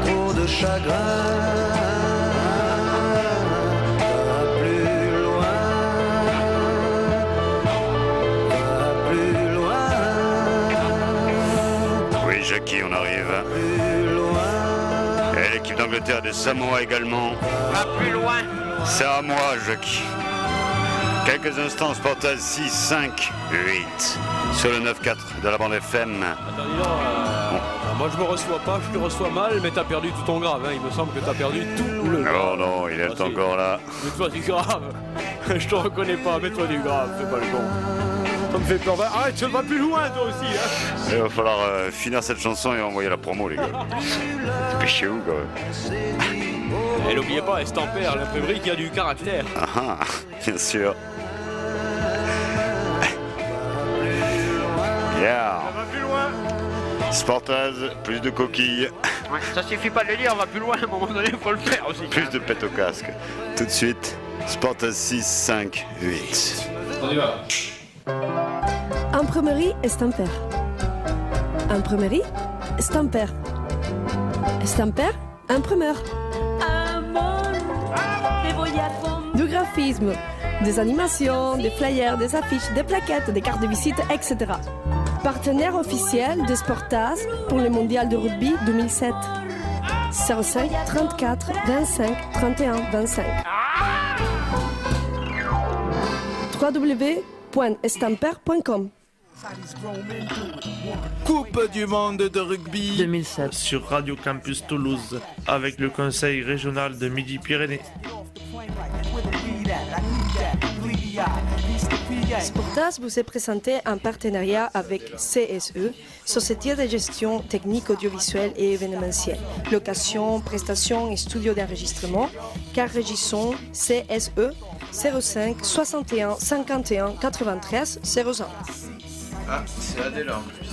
trop de chagrin. Jackie, on arrive. Et l'équipe d'Angleterre des Samoa également. Va plus loin. C'est à moi, Jackie. Quelques instants, Sportage 6, 5, 8. Sur le 9-4 de la bande FM. Attends, dis donc, moi je me reçois pas, je te reçois mal, mais t'as perdu tout ton grave. Hein. Il me semble que t'as perdu tout le grave. Oh non, il est encore là. Mets-toi du grave. Je te reconnais pas, mets-toi du grave, fais pas le con. Ça me fait peur. Arrête, tu vas plus loin toi aussi. Hein. Il va falloir finir cette chanson et envoyer la promo, les gars. C'est péché où, quand même. Et n'oubliez pas, Estampère, l'imprimerie qui a du caractère. Ah, bien sûr. Yeah. On va plus loin. Sportage, plus de coquilles. Ouais, ça suffit pas de le dire, on va plus loin. À un moment donné, il faut le faire aussi. Plus de pète au casque. Tout de suite, Sportage 6, 5, 8. On y va. Imprimerie Estampère. Imprimerie Estampère. Estampère imprimeur. Du graphisme, des animations, des flyers, des affiches, des plaquettes, des cartes de visite, etc. Partenaire officiel de Sportaz pour le mondial de rugby 2007. 05 34 25 31 25. www.estampère.com. Coupe du monde de rugby 2007 sur Radio Campus Toulouse avec le Conseil régional de Midi-Pyrénées. Sportaz vous est présenté en partenariat avec CSE, Société de gestion technique audiovisuelle et événementielle. Location, prestations et studio d'enregistrement. Car régissons CSE 05 61 51 93 01. Ah, c'est Adèle en plus.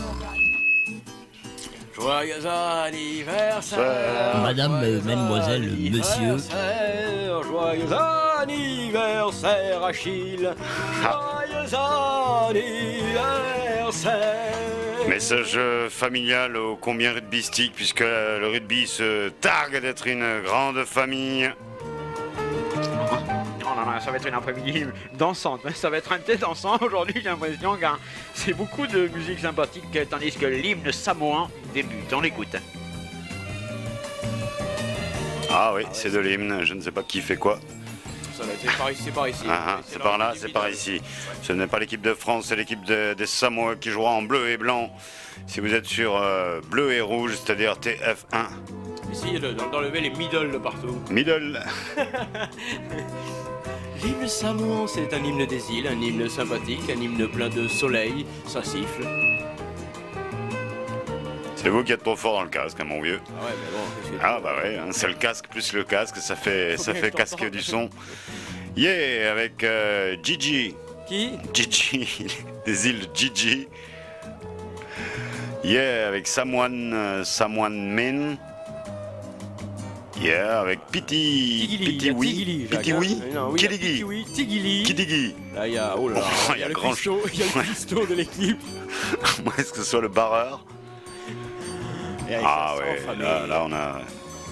Joyeux anniversaire. Madame, mademoiselle, monsieur. Joyeux anniversaire, Achille. Joyeux anniversaire. Message familial ô combien rugbystique, puisque le rugby se targue d'être une grande famille. Non, ça va être une après-midi dansante. Ça va être un thé dansant aujourd'hui, j'ai l'impression, car c'est beaucoup de musique sympathique, tandis que l'hymne samoan débute. On l'écoute. Ah oui, c'est de l'hymne, je ne sais pas qui fait quoi. C'est par ici. C'est par là, c'est par ici. Ce n'est pas l'équipe de France, c'est l'équipe des Samoa qui jouera en bleu et blanc. Si vous êtes sur bleu et rouge, c'est-à-dire TF1. Ici, d'enlever les middle de partout. Middle. L'hymne samoan, c'est un hymne des îles, un hymne sympathique, un hymne plein de soleil, ça siffle. C'est vous qui êtes trop fort dans le casque, hein, mon vieux. Ah ouais, mais bon. Ah bah ouais, hein, c'est le casque plus le casque, ça fait casque du son. Yeah, avec Gigi. Qui? Gigi, des îles Gigi. Yeah, avec Samoan Min. Yeah, avec Pitiwi. Pitiwi. Kiligi. Kiligi. Là, il y a, oh là là, il y a le Christo de l'équipe. Moi, est-ce que ce soit le barreur? Ah ouais, là on a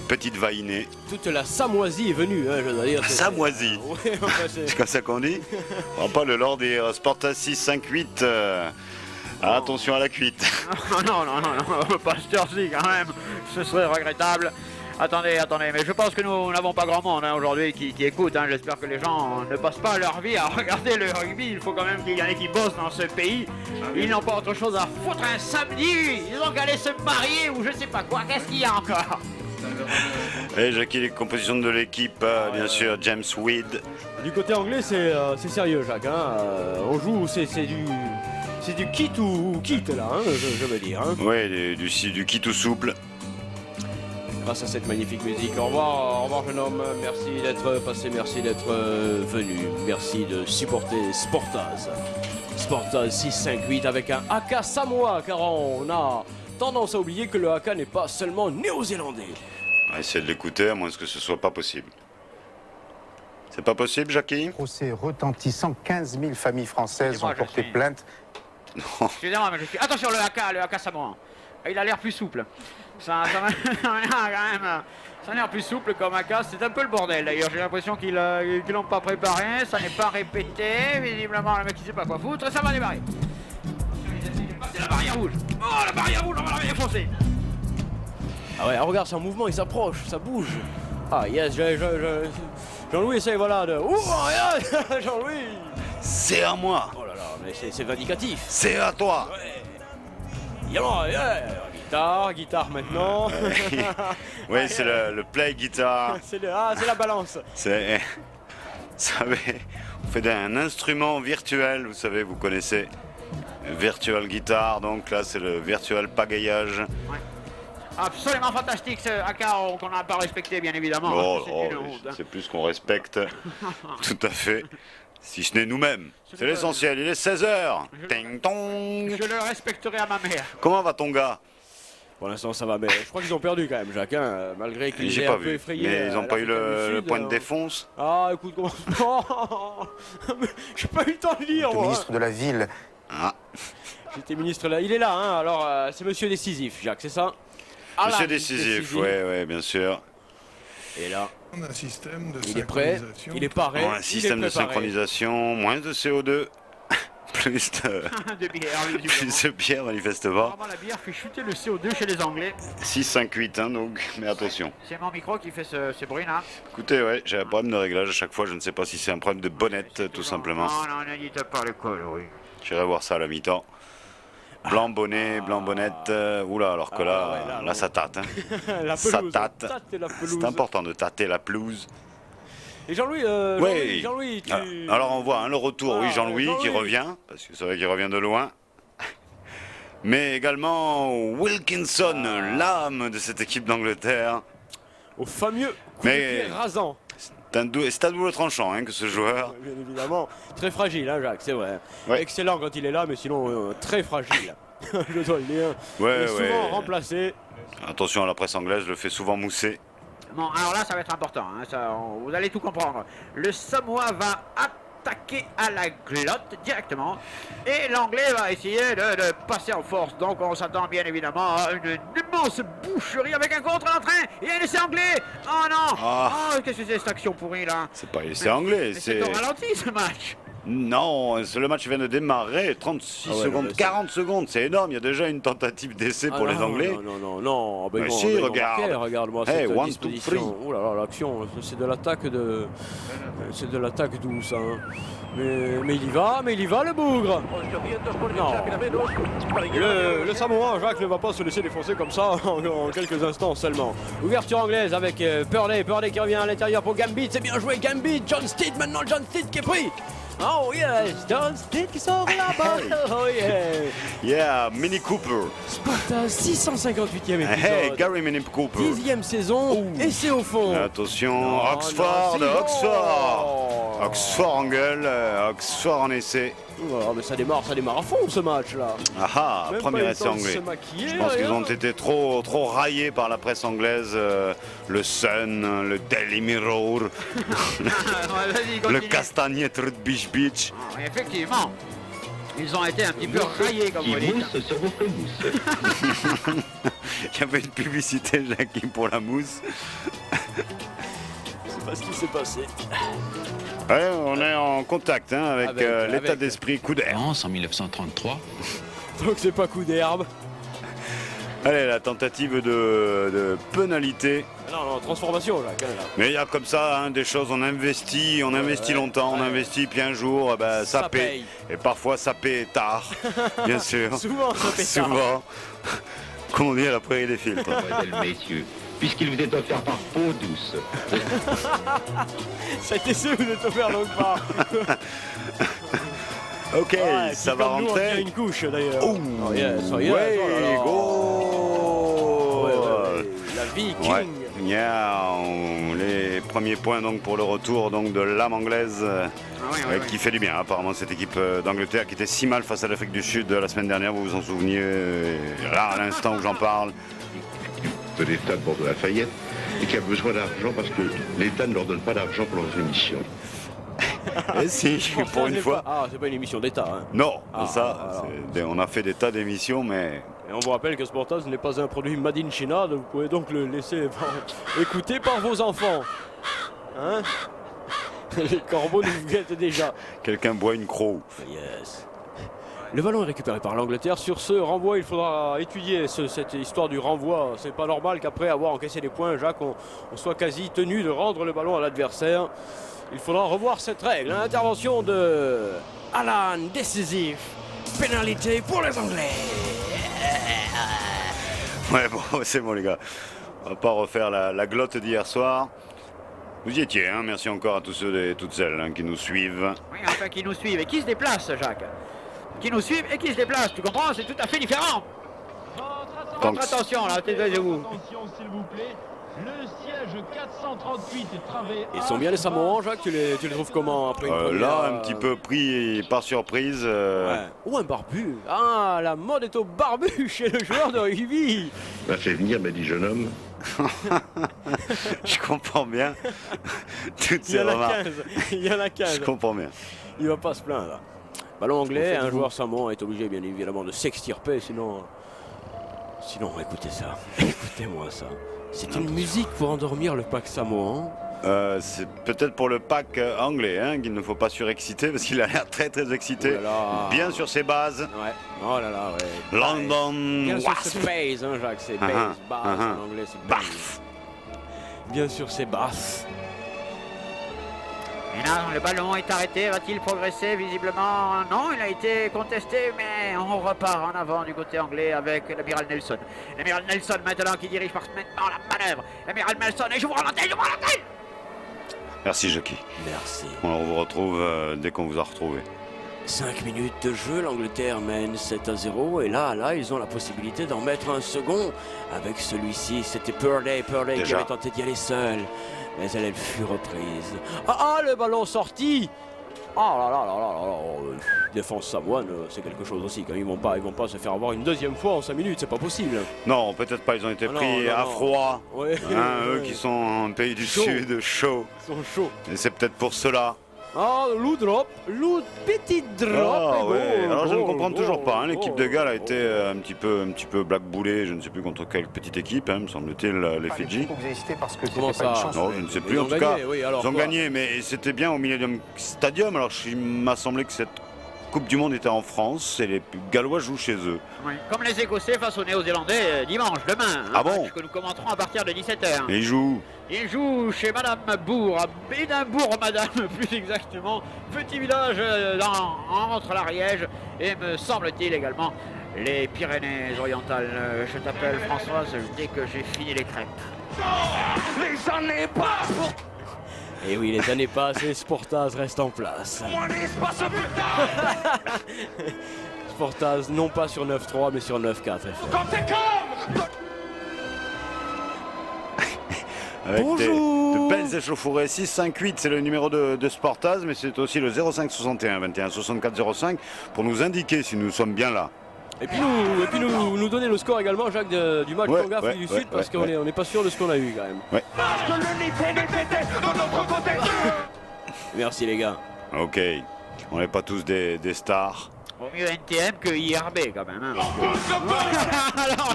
petite vainée. Toute la Samoisie est venue, hein, je dois dire. Samoisie. Ouais, enfin, c'est comme ça qu'on dit. On pas le lord des Sportas 6, 5, 8. Attention à la cuite. Non, on peut pas se dire quand même. Ce serait regrettable. Attendez, mais je pense que nous n'avons pas grand monde aujourd'hui qui écoute. J'espère que les gens ne passent pas leur vie à regarder le rugby. Il faut quand même qu'il y en ait qui bossent dans ce pays. Ils n'ont pas autre chose à foutre un samedi. Ils ont qu'à aller se marier ou je sais pas quoi. Qu'est-ce qu'il y a encore? Et Jackie, les compositions de l'équipe, bien sûr, James Weed. Du côté anglais, c'est sérieux, Jacques. On joue, c'est du kit ou kit là, je veux dire. Ouais, du kit tout souple. Grâce à cette magnifique musique. Au revoir jeune homme, merci d'être passé, merci d'être venu, merci de supporter Sportaz. Sportaz 658 avec un haka samoa, car on a tendance à oublier que le haka n'est pas seulement néo-zélandais. On va essayer de l'écouter, à moins que ce soit pas possible. C'est pas possible, Jackie? Procès retentissant, 15 000 familles françaises ont porté plainte. Non. Excusez-moi, mais je suis... Attention, le haka samoan. Il a l'air plus souple. Ça a l'air plus souple comme un casque. C'est un peu le bordel d'ailleurs. J'ai l'impression qu'ils l'ont pas préparé. Ça n'est pas répété. Visiblement, le mec il sait pas quoi foutre. Ça va démarrer. C'est la barrière rouge. Oh, la barrière rouge, on va la défoncer. Ah ouais, regarde, c'est en mouvement, il s'approche, ça bouge. Ah yes, Jean-Louis essaye, voilà, de... Ouh, regarde, Jean-Louis. C'est à moi. Oh là là, mais c'est vindicatif. C'est à toi. Guitare maintenant. Oui, c'est le play guitar. C'est la balance. C'est... Vous savez, on fait un instrument virtuel, vous savez, vous connaissez. Virtual guitar, donc là c'est le virtual pagayage. Ouais. Absolument fantastique ce haka qu'on n'a pas respecté bien évidemment. Oh, C'est une honte, hein. c'est plus qu'on respecte. Tout à fait. Si ce n'est nous-mêmes. C'est l'essentiel, il est 16h. Ting tong. Je le respecterai à ma mère. Comment va ton gars? Pour l'instant ça va, mais je crois qu'ils ont perdu quand même, Jacques, hein, malgré qu'ils J'ai aient pas un peu vu. effrayé. Mais ils n'ont pas eu le point de défonce. Ah écoute, comment... J'ai pas eu le temps de lire, Le moi. ministre de la Ville. Ah. J'étais ministre là, il est là, hein, alors c'est monsieur décisif, Jacques, c'est ça? Monsieur décisif, ouais, bien sûr. Et là, Un système de il est prêt, il est paré. Un système de synchronisation, moins de CO2, plus De bière, plus de bière manifestement. Vraiment, la bière fait chuter le CO2 chez les Anglais. 6,58 hein, donc, mais attention. C'est mon micro qui fait ces bruits là. Écoutez, ouais, j'ai un problème de réglage à chaque fois, je ne sais pas si c'est un problème de bonnette tout simplement. Non, ne dites pas le col, oui. J'irai voir ça à la mi-temps. Blanc bonnet, blanc bonnette, oula, alors que là, là ça tâte. Hein. La Ça pelouse, tâte. la pelouse. C'est important de tâter la pelouse. Et Jean-Louis, Oui. Jean-Louis, tu... Alors on voit hein, le retour, oui, Ah, Jean-Louis qui Jean-Louis. revient, parce que c'est vrai qu'il revient de loin. Mais également Wilkinson, l'âme de cette équipe d'Angleterre. Au fameux coup Mais- de pied rasant. C'est à double tranchant hein, que ce joueur. Bien évidemment, très fragile, hein, Jacques, c'est vrai. Ouais. Excellent quand il est là, mais sinon très fragile. Je dois le dire. Ouais, Et souvent ouais. remplacé. Attention, la presse anglaise le fait souvent mousser. Bon, alors là, ça va être important. Hein, vous allez tout comprendre. Le Samoa va attaquer à la glotte directement. Et l'Anglais va essayer de passer en force. Donc, on s'attend bien évidemment à une immense boucherie avec un contre-entrain. Et un essai anglais. Oh non. Ah. Oh, qu'est-ce que c'est cette action pourrie là? C'est pas c'est anglais, Mais c'est... au ralenti ce match. Non, le match vient de démarrer, 36 Ah ouais, secondes, non, mais 40 secondes, c'est énorme, il y a déjà une tentative d'essai pour Ah les non, Anglais. Non. Ah ben Mais non, si, ben non, regarde. Marquez, regarde-moi Hey, cette 1, 2, disposition. Oh là là, l'action, c'est de l'attaque de... C'est de l'attaque douce, hein. Mais il y va, le bougre. Non. Le Samoa, Jacques, ne va pas se laisser défoncer comme ça en quelques instants seulement. Ouverture anglaise avec Purley qui revient à l'intérieur pour Gambit, c'est bien joué Gambit, John Steed maintenant, John Steed qui est pris. Oh yes, John Steed qui sort là-bas. Oh yeah. Yeah, Mini Cooper. Sparta 658e épisode. Hey, Gary Mini Cooper. 10e saison, et c'est au fond. Attention, Non, Oxford, non, c'est Oxford. bon. Oxford en gueule, Oxford en essai. Oh, mais ça démarre à fond ce match là. Ah, Même premier pas eu le essai temps de anglais. se maquiller, Je pense qu'ils rien. ont été trop raillés par la presse anglaise, le Sun, le Daily Mirror, Vas-y, le continue. Castagnet de Beach Beach. Ah, effectivement. Ils ont été un petit peu raillés comme vous dites. sur vos frémousses. Il y avait une publicité, Jackie, pour la mousse. C'est pas ce qui s'est passé. Ouais, on est en contact hein, avec, Avec- l'état avec- d'esprit coup d'air. France en 1933. Donc c'est pas coup d'herbe. Allez, la tentative de pénalité. Ah non, transformation là, quand même, là. Mais il y a comme ça hein, des choses, on investit longtemps, on investit, puis un jour, eh ben, ça Ça paie. paye. Et parfois, ça paie tard, bien sûr. Souvent ça fait ça. Souvent. Comme on dit à la prairie des filtres. Mademoiselles, messieurs, puisqu'il vous est offert par peau douce. Cet essai vous êtes offert donc pas. Ok, Ouais, ça puis va comme nous, on tient rentrer. une couche d'ailleurs. Oh, Oh yes, oh yes, ouais, oh là là. go. Ouais. La Viking. Ouais. Yeah, les premiers points donc pour le retour donc de l'âme anglaise qui fait du bien apparemment cette équipe d'Angleterre qui était si mal face à l'Afrique du Sud la semaine dernière, vous vous en souveniez là à l'instant où j'en parle. De l'État de Bordeaux Lafayette et qui a besoin d'argent parce que l'État ne leur donne pas d'argent pour leurs émissions. Et si, pour une fois. Ah, c'est pas une émission d'État. Hein. Non, Ah, ça, alors. on a fait des tas d'émissions, mais Et on vous rappelle que Sportaz n'est pas un produit made in China, vous pouvez donc le laisser écouter par vos enfants. Hein? Les corbeaux nous guettent déjà. Quelqu'un boit une croix. Yes. Le ballon est récupéré par l'Angleterre. Sur ce renvoi, il faudra étudier cette histoire du renvoi. C'est pas normal qu'après avoir encaissé les points, Jacques, on soit quasi tenu de rendre le ballon à l'adversaire. Il faudra revoir cette règle. Intervention de Alan, décisif. Pénalité pour les Anglais. Ouais, bon, c'est bon les gars. On va pas refaire la glotte d'hier soir. Vous y étiez, hein. Merci encore à tous ceux et toutes celles qui nous suivent. Oui, enfin qui nous suivent et qui se déplacent, Jacques. Qui nous suivent et qui se déplacent, tu comprends? C'est tout à fait différent. Votre attention là, taisez-vous. Attention s'il vous plaît. Le siège 438 est travé. Ils sont bien les Samoans, Jacques, tu les trouves comment après là, un petit peu pris par surprise. Ouais. Oh, un barbu. Ah, la mode est au barbu chez le joueur de rugby. M'a fait venir, m'a dit jeune homme. Je comprends bien. Toutes Il ces y en a remarques. 15. Il y en a 15. Je comprends bien. Il va pas se plaindre. Ballon anglais, un joueur samoan est obligé bien évidemment de s'extirper, sinon, écoutez ça. Écoutez-moi ça. C'est une musique pour endormir le pack samoan. C'est peut-être pour le pack anglais hein, qu'il ne faut pas surexciter parce qu'il a l'air très très excité. Oh là là. Bien sur ses bases. Ouais. Oh là là, ouais. London. Bien sûr, Wasp. c'est bass, hein, Jacques, c'est bass. Bass en anglais, c'est bass. Bien sûr, c'est bass. Et là, le ballon est arrêté. Va-t-il progresser? Visiblement, non, il a été contesté, mais on repart en avant du côté anglais avec l'amiral Nelson. L'amiral Nelson maintenant qui dirige parfaitement la manœuvre. L'amiral Nelson, et j'ouvre l'antenne, Merci Jackie. Merci. On vous retrouve dès qu'on vous a retrouvé. 5 minutes de jeu, l'Angleterre mène 7-0 et là, ils ont la possibilité d'en mettre un second avec celui-ci. C'était Purley qui avait tenté d'y aller seul, mais elle fut reprise. Ah, le ballon sorti. Ah là là là là là là. Défense samoane, c'est quelque chose aussi. Quand ils vont pas se faire avoir une deuxième fois en 5 minutes, c'est pas possible. Non, peut-être pas. Ils ont été pris à froid. Ouais. Hein, eux qui sont en pays du Sud, chaud. Ils sont chauds. Et c'est peut-être pour cela. Ah, loup petit drop. Ah ouais. Alors je ne comprends goal, toujours pas. Hein. L'équipe de Galles a goal. été un petit peu blackboulée. Je ne sais plus contre quelle petite équipe, hein, me semble-t-il, les Fidji. Vous hésitez parce que Comment c'était pas ça une chance. Non, je ne sais plus. Ils En ont tout gagné, cas, oui, alors ils ont quoi gagné, mais c'était bien au Millennium Stadium. Alors il m'a semblé que cette Coupe du Monde était en France et les Gallois jouent chez eux. Oui. Comme les Écossais face aux Néo-Zélandais dimanche, demain. Ah bon? Match que nous commenterons à partir de 17h. Et ils jouent. Il joue chez Madame Bourg, à Bédimbourg, Madame, plus exactement. Petit village entre l'Ariège et, me semble-t-il, également les Pyrénées-Orientales. Je t'appelle Françoise dès que j'ai fini les crêpes. Les années passent. Et oui, les années passent et Sportaz reste en place. Sportaz, non pas sur 9-3, mais sur 9-4. Avec Bonjour. de belles échauffourées. 6-5-8, c'est le numéro de Sportaz, mais c'est aussi le 05-61 21 64 05 pour nous indiquer si nous sommes bien là. Et puis nous donner le score également, Jacques, du match Ouais, Tonga-Afrique du Sud, parce qu'on n'est pas sûr de ce qu'on a eu quand même. Ouais. Merci les gars. Ok, on n'est pas tous des stars. Vaut mieux NTM que IRB quand même. Hein, alors...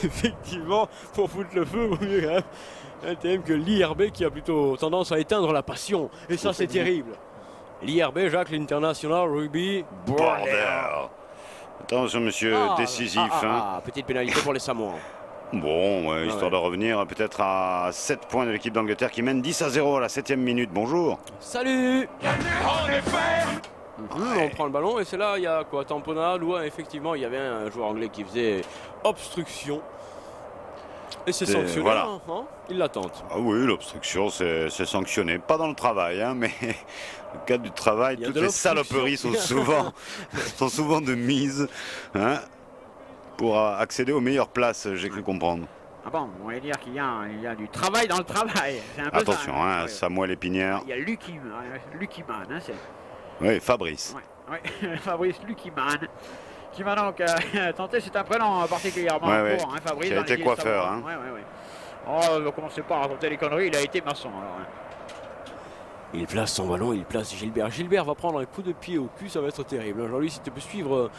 Effectivement, pour foutre le feu, vaut mieux quand même un TM que l'IRB qui a plutôt tendance à éteindre la passion. Et ça, c'est terrible. L'IRB, Jacques, l'International Rugby Border. Attention, monsieur, décisif. Hein. Petite pénalité pour les Samoans. Bon, ouais, histoire de revenir peut-être à 7 points de l'équipe d'Angleterre qui mène 10-0 à la 7e minute. Bonjour. Salut. On prend le ballon et c'est là, il y a quoi, tamponnade ou effectivement il y avait un joueur anglais qui faisait obstruction. Et c'est sanctionné, voilà. hein, il la tente. Ah oui, l'obstruction, c'est sanctionné. Pas dans le travail, hein, mais le cadre du travail, toutes les saloperies sont souvent de mise hein, pour accéder aux meilleures places, j'ai cru comprendre. Ah bon, on va dire qu'il y a du travail dans le travail. Un peu attention, ça, hein, Samuel Épinière. Il y a Lucky Man, hein, c'est... Oui, Fabrice. Ouais, Fabrice Luckyman, qui m'a donc tenté cet prénom particulièrement court, hein, Fabrice. Qui a été coiffeur. Hein. Ouais. Oh, ne commencez pas à raconter les conneries, il a été maçon alors. Hein. Il place son ballon, il place Gilbert. Gilbert va prendre un coup de pied au cul, ça va être terrible. Jean-Louis, si tu peux suivre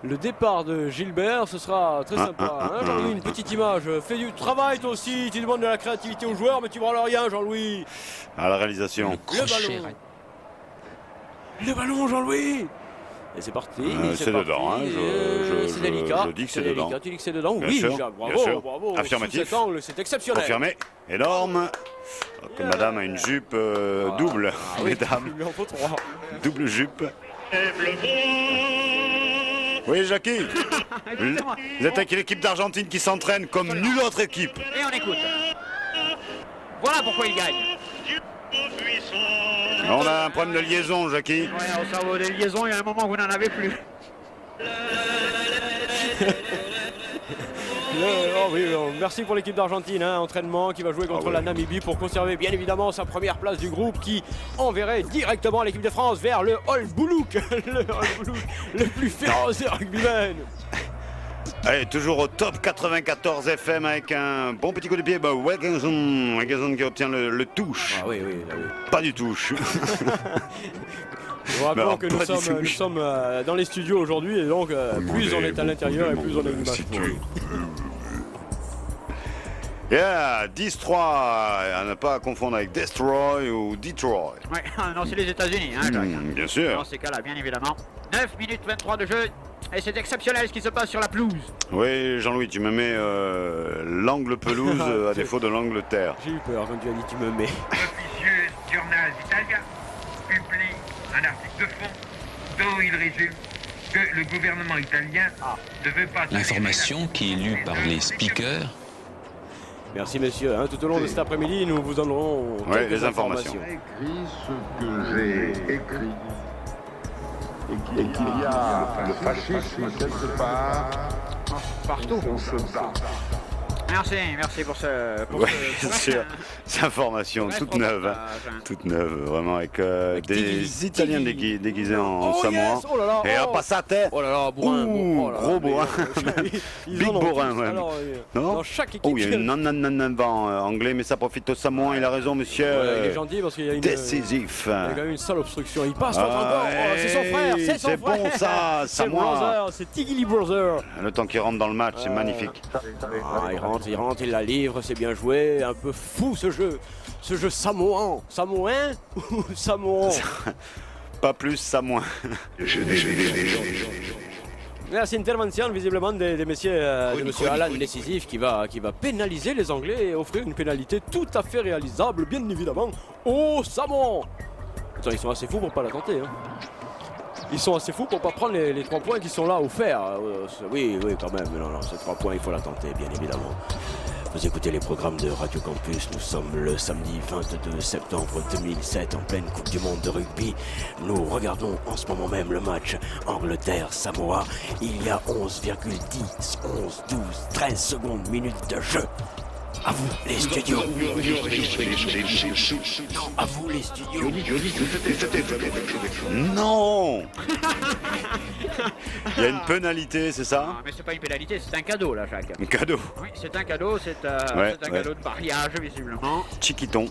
le départ de Gilbert, ce sera très sympa. Hein, Jean-Louis, une petite image. Fais du travail toi aussi, tu demandes de la créativité aux joueurs, mais tu branles rien, Jean-Louis. À la réalisation. Le ballon, Jean-Louis. Et c'est parti. C'est dedans. Hein, c'est délicat. Je dis que c'est dedans. Tu dis que c'est dedans. Bien Oui, sûr, Jacques, bien bravo, sûr. bravo. Affirmatif. Sous cet angle, c'est exceptionnel. Confirmé. Énorme. Que madame a une jupe double, mesdames. Il en faut 3. Double jupe. Oui, Jackie. Vous êtes avec l'équipe d'Argentine qui s'entraîne comme nulle autre équipe. Et on écoute. Voilà pourquoi il gagne. On a un problème de liaison, Jackie. Ouais, au cerveau des liaisons, il y a un moment où vous n'en avez plus. Merci pour l'équipe d'Argentine, hein, entraînement qui va jouer contre la Namibie pour conserver bien évidemment sa première place du groupe qui enverrait directement l'équipe de France vers le All Boulouk, le plus féroce des rugbymen. Allez, toujours au top 94 FM avec un bon petit coup de pied. Wilkinson qui obtient le touche. Ah oui. Pas du touche. Nous rappelons que nous sommes dans les studios aujourd'hui et donc plus on est à l'intérieur et plus on a une image. Yeah, 10-3, à ne pas confondre avec Destroy ou Detroit. Ouais, non, c'est les États-Unis, hein, Jacques. Bien sûr. Dans ces cas-là, bien évidemment. 9 minutes 23 de jeu. Et c'est exceptionnel ce qui se passe sur la pelouse. Oui, Jean-Louis, tu me mets l'angle pelouse à défaut de l'angle terre. J'ai eu peur quand tu as dit tu me mets. L'officieux journal d'Italia publie un article de fond dont il résume que le gouvernement italien ne veut pas... L'information qui est lue par les speakers. Merci messieurs, hein, tout au long de cet après-midi nous vous donnerons quelques informations. Écrit ce que j'ai écrit. Et qu'il y a le fascisme quelque part. Partout. On se bat. Merci pour ce... C'est information toute neuve, toute neuve, vraiment avec des Italiens déguisés en samoa. Et hop, passate. Oh là là, bourrin. Gros bourrin. Big bourrin, même. Non, dans chaque équipe. Oh, il y a un vent anglais, mais ça profite au Samoa, il a raison, monsieur. Il est gentil parce qu'il y a une... Décisif. Il y a quand même une sale obstruction. Il passe encore. C'est son frère, c'est son frère. C'est bon ça, Samoa. C'est Tigili Brother. Le temps qu'il rentre dans le match, c'est magnifique. Il rentre, il la livre, c'est bien joué. Un peu fou ce jeu samoan. Samoan ou samoan? Pas plus, ça moins. C'est une intervention visiblement des messieurs, de monsieur Alan Décisif qui va pénaliser les Anglais et offrir une pénalité tout à fait réalisable, bien évidemment, au Samoan. Attends, ils sont assez fous pour pas la tenter. Hein. Ils sont assez fous pour pas prendre les 3 points qui sont là offerts. Oui, quand même. Non, ces 3 points, il faut la tenter, bien évidemment. Vous écoutez les programmes de Radio Campus. Nous sommes le samedi 22 septembre 2007 en pleine Coupe du Monde de rugby. Nous regardons en ce moment même le match Angleterre-Samoa. Il y a 11,10, 11, 12, 13 secondes, minutes de jeu. À vous les studios. Non, à vous les studios. Non. Il y a une pénalité, c'est ça? Non, mais c'est pas une pénalité, c'est un cadeau là, Jacques. Un cadeau? Oui, c'est un cadeau, c'est un cadeau de mariage, visiblement. Chiquiton.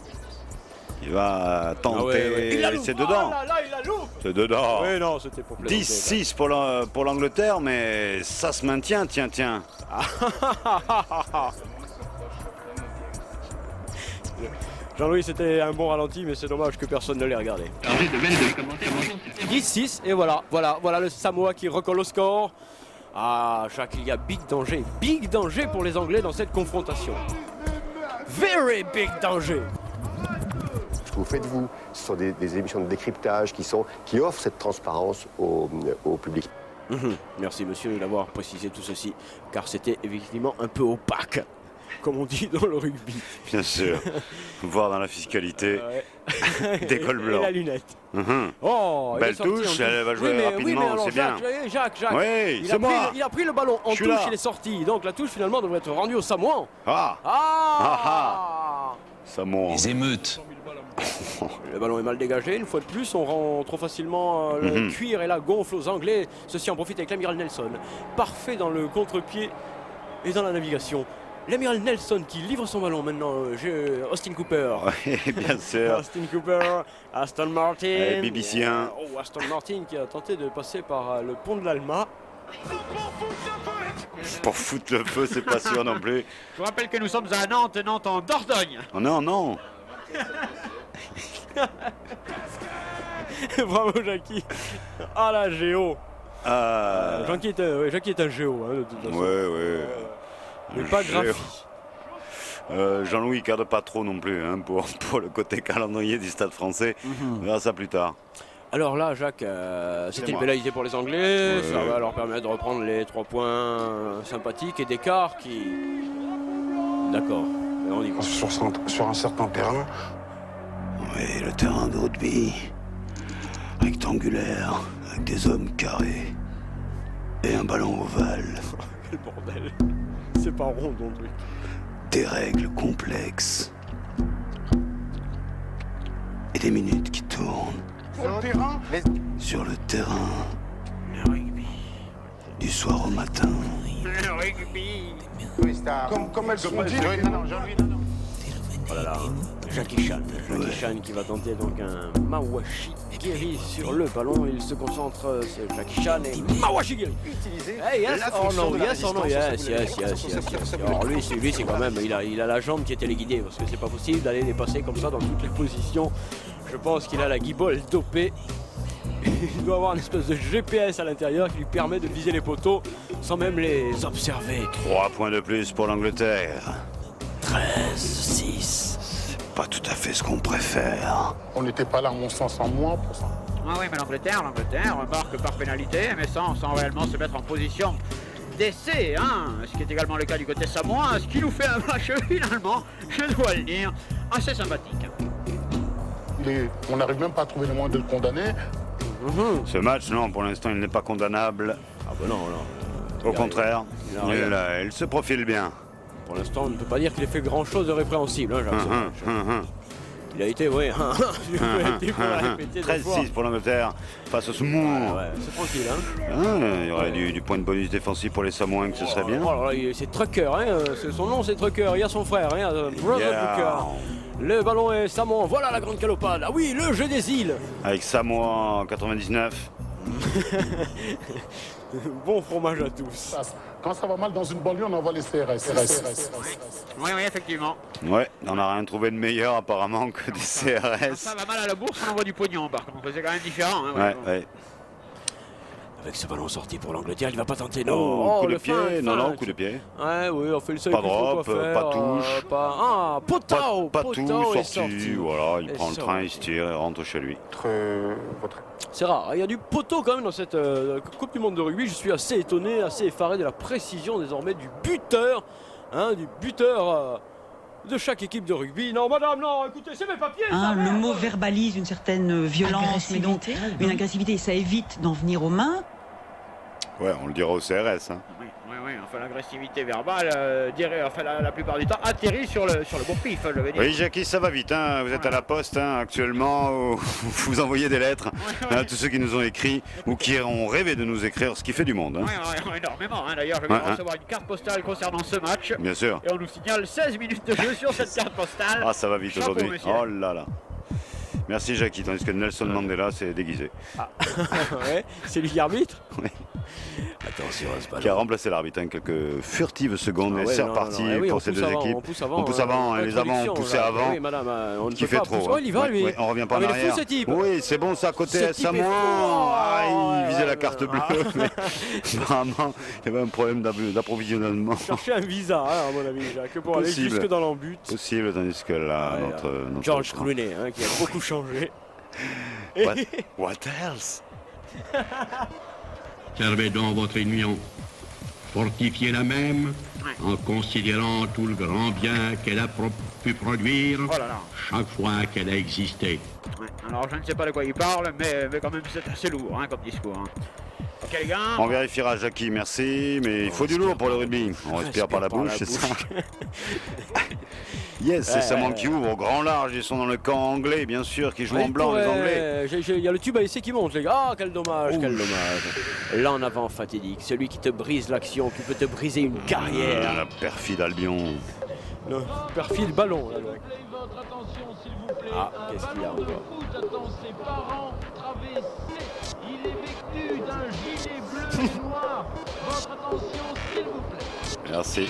Il va tenter. C'est dedans. Il la loupe. C'est dedans. Oui, non, c'était pour plaisanter. 10-6 pour l'Angleterre, mais ça se maintient, tiens. Jean-Louis, c'était un bon ralenti, mais c'est dommage que personne ne l'ait regardé. 10-6, et voilà le Samoa qui recolle au score. Ah, Jacques, il y a big danger pour les Anglais dans cette confrontation. Very big danger. Ce que vous faites, ce sont des émissions de décryptage qui offrent cette transparence au public. Merci, monsieur, d'avoir précisé tout ceci, car c'était effectivement un peu opaque, comme on dit dans le rugby. Bien sûr. Voir dans la fiscalité des cols blancs. Et la lunette. Belle touche, elle va jouer rapidement, c'est bien. Jacques, oui, c'est moi. Il a pris le ballon en touche, il est sorti. Donc la touche finalement devrait être rendue au Samoan. Samoan. Les émeutes. Le ballon est mal dégagé, une fois de plus, on rend trop facilement le cuir et la gonfle aux Anglais. Ceci en profite avec l'amiral Nelson. Parfait dans le contre-pied et dans la navigation. L'amiral Nelson qui livre son ballon maintenant, Austin Cooper. Oui, bien sûr. Austin Cooper, Aston Martin. BBC 1. Aston Martin qui a tenté de passer par le pont de l'Alma. Pour foutre le feu, c'est pas sûr non plus. Je vous rappelle que nous sommes à Nantes, Nantes en Dordogne. Oh non, non. Bravo Jackie. Ah la géo. Jackie est un géo, hein, de toute façon. Ouais. Mais pas Géo. graphie. Jean-Louis garde pas trop non plus hein, pour le côté calendrier du Stade français. On verra ça plus tard. Alors là, Jacques, c'était une pénalité pour les Anglais. Ça va leur permettre de reprendre les 3 points sympathiques et d'écart qui... D'accord, on y va. Sur un certain terrain. Oui, le terrain de rugby, rectangulaire, avec des hommes carrés et un ballon ovale. Quel bordel. C'est pas rond ton truc. Des règles complexes et des minutes qui tournent. Sur le terrain. Sur le terrain. Le rugby. Du soir au matin. Le rugby. Comme elles sont dites. Oh là là, Jackie Chan qui va tenter donc un Mawashi Giri sur le ballon. Il se concentre, c'est Jackie Chan et Mawashi Giri. Hey, yes or no, yes or no, yes. Alors lui c'est quand même, il a la jambe qui est téléguidée parce que c'est pas possible d'aller les passer comme ça dans toutes les positions. Je pense qu'il a la guibole dopée. Il doit avoir une espèce de GPS à l'intérieur qui lui permet de viser les poteaux sans même les observer. 3 points de plus pour l'Angleterre. 13-6. C'est pas tout à fait ce qu'on préfère. On n'était pas là, à mon sens, en moins pour ça. Ah oui, mais l'Angleterre marque par pénalité, mais sans réellement se mettre en position d'essai, hein, ce qui est également le cas du côté samoa, ce qui nous fait un match finalement, je dois le dire, assez sympathique. On n'arrive même pas à trouver le moyen de le condamner. Ce match, non, pour l'instant, il n'est pas condamnable. Ah bah non. Au contraire, il se profile bien. Pour l'instant, on ne peut pas dire qu'il ait fait grand-chose de répréhensible. Hein, il a été, oui, il a été pour la répéter 13-6 pour l'Angleterre face au Samoa. Ouais, c'est tranquille. Hein. Il y aurait du point de bonus défensif pour les Samoans, que ce serait bien. Oh là là, c'est Trucker, hein, son nom c'est Trucker, il y a son frère, hein, Brother Trucker. Le ballon est Samoan, voilà la grande calopade. Ah oui, le jeu des îles. Avec Samoa en 99. Bon fromage à tous. Quand ça va mal dans une banlieue, on envoie les CRS. Oui, effectivement. Ouais, on n'a rien trouvé de meilleur apparemment que des CRS. Quand ça va mal à la bourse, on envoie du pognon par contre, c'est quand même différent. Hein, ouais. Avec ce ballon sorti pour l'Angleterre, il va pas tenter, non. Oh, coup de pied, non, coup de pied. Ouais, oui, on fait le seul. Pas drop, pas touche. Pas touche, sorti. Voilà, il prend le train, il se tire et rentre chez lui. C'est rare, il y a du poteau quand même dans cette Coupe du Monde de rugby. Je suis assez étonné, assez effaré de la précision désormais du buteur, de chaque équipe de rugby. Non, madame, non, écoutez, c'est mes papiers. Le mot verbalise une certaine violence, mais donc une agressivité, ça évite d'en venir aux mains. Ouais, on le dira au CRS. Hein. Oui, enfin l'agressivité verbale, la plupart du temps, atterrit sur le bon pif, je veux dire. Oui, Jackie, ça va vite, hein. Vous êtes à la poste actuellement, vous envoyez des lettres à tous ceux qui nous ont écrit ou qui ont rêvé de nous écrire, ce qui fait du monde. Hein. Oui, énormément. Hein. D'ailleurs, je vais recevoir une carte postale concernant ce match. Bien sûr. Et on nous signale 16 minutes de jeu sur cette carte postale. Ah, ça va vite aujourd'hui. Monsieur. Oh là là. Merci Jackie, tandis que Nelson Mandela s'est déguisé. Ah. Ouais, c'est lui qui arbitre. Oui. Attention à ce ballon. Qui a remplacé l'arbitre, hein, quelques furtives secondes, et c'est reparti pour ces deux équipes. On pousse avant, les avants ont poussé avant. Oui, madame, on ne qui peut fait pas trop. Pousser. Il va, lui. On revient pas en arrière. Oui, c'est bon, ça à côté Samoa. Il visait la carte bleue. Apparemment, il y avait un problème d'approvisionnement. Chercher un visa, à mon avis, Jacques, pour aller jusque dans l'embut. Possible, tandis que là, notre George Clooney, qui a beaucoup changé. What else? Servez donc votre union. Fortifiez la même en considérant tout le grand bien qu'elle a pu produire chaque fois qu'elle a existé. Ouais, alors je ne sais pas de quoi il parle, mais quand même c'est assez lourd comme discours. Hein. Ok les gars. On vérifiera Jackie, merci, mais il faut du lourd pour le rugby. On respire par la bouche, c'est ça. Yes, c'est Samoa qui ouvre au grand large, ils sont dans le camp anglais, bien sûr, qui jouent en blanc, les Anglais. Il y a le tube à essai qui monte, les gars. Ah, quel dommage, quel dommage. Là en avant, fatidique, celui qui te brise l'action, qui peut te briser une carrière. La perfide Albion. Le perfide ballon, là. Votre attention, s'il vous plaît. Ah, qu'est-ce qu'il y a encore? Attends ses parents, travestis. Il il est vêtu d'un gilet bleu et noir. Votre attention, s'il vous plaît. Merci.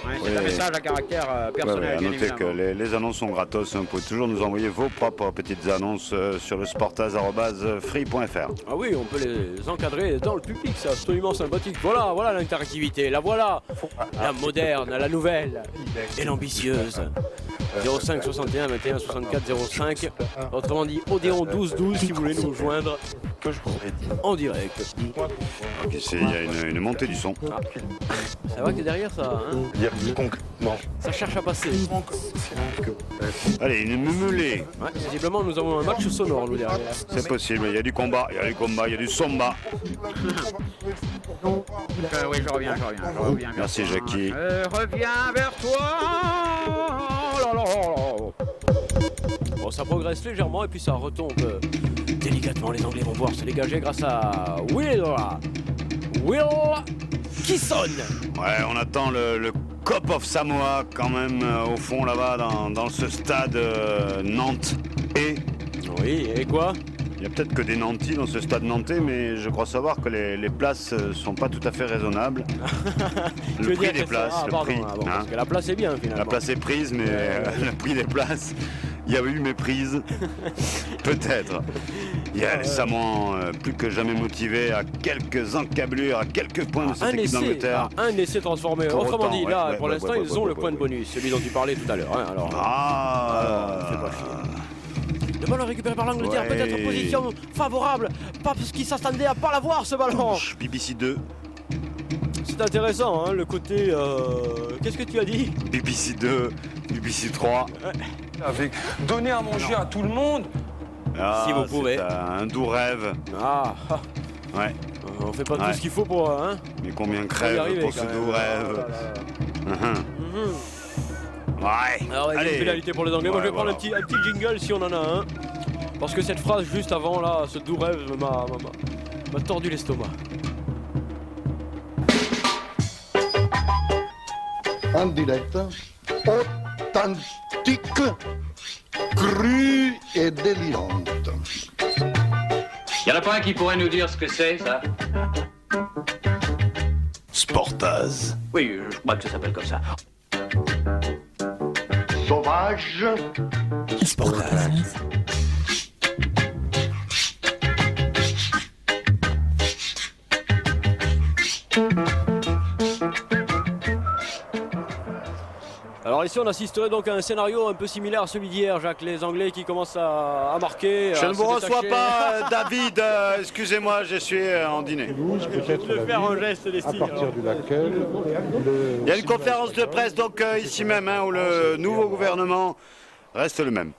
Ouais, c'est un message à caractère personnel. À bien noter que évidemment. les annonces sont gratos. Vous pouvez toujours nous envoyer vos propres petites annonces sur le sportaz@free.fr. Ah oui, on peut les encadrer dans le public, c'est absolument sympathique. Voilà l'interactivité, la voilà, la moderne, la nouvelle et l'ambitieuse. 05 61 21 64 05. Autrement dit, Odéon 12 12 si vous voulez nous joindre en direct. Il y a une montée du son. Ah. Ça va que derrière ça, hein? Non. Ça cherche à passer. Allez, une meumelée. Ouais, visiblement, nous avons un match sonore, nous, derrière. C'est possible, il y a du combat, il y a du somba. Oui, je reviens. Merci, Jackie. Reviens vers toi. Oh là là là là. Bon, ça progresse légèrement et puis ça retombe délicatement. Les Anglais vont pouvoir se dégager grâce à Will qui sonne. Ouais, on attend le Cup of Samoa quand même au fond là-bas dans ce stade Nantes. Et oui, et quoi? Il y a peut-être que des nantis dans ce stade nantais, mais je crois savoir que les places sont pas tout à fait raisonnables. Le prix des places, le prix. Parce que la place est bien finalement. La place est prise, mais le prix des places, il y a eu méprise. Peut-être. Il y a les Samoans plus que jamais motivés à quelques encablures, à quelques points de cette équipe d'Angleterre. Un essai transformé. Autrement dit, là, pour l'instant, ils ont le point de bonus, celui dont tu parlais tout à l'heure. Hein, alors, fais pas chier. Le ballon récupéré par l'Angleterre, peut-être position favorable, pas parce qu'ils s'attendaient à pas l'avoir ce ballon. BBC 2. C'est intéressant, hein, le côté. Qu'est-ce que tu as dit? BBC 2, BBC 3. Avec donner à manger à tout le monde. Ah, si vous pouvez. C'est un doux rêve. Ah. Ouais. On fait pas tout ce qu'il faut pour. Hein. Mais combien crèvent pour ce doux rêve. Ouais. Alors, il y a une pénalité pour les Anglais. Moi, je vais prendre un petit jingle si on en a un. Parce que cette phrase juste avant, là, ce doux rêve m'a tordu l'estomac. En direct, authentique, crue et délirante. Y en a pas un qui pourrait nous dire ce que c'est, ça? Sportaz. Oui, je crois que ça s'appelle comme ça. Sauvage. Sportaz. Alors ici on assisterait donc à un scénario un peu similaire à celui d'hier, Jacques, les Anglais qui commencent à marquer. Je ne vous reçois pas, David, excusez-moi, je suis en dîner. De faire un geste des styles. À partir de laquelle il y a une conférence de presse donc ici même où le nouveau gouvernement reste le même.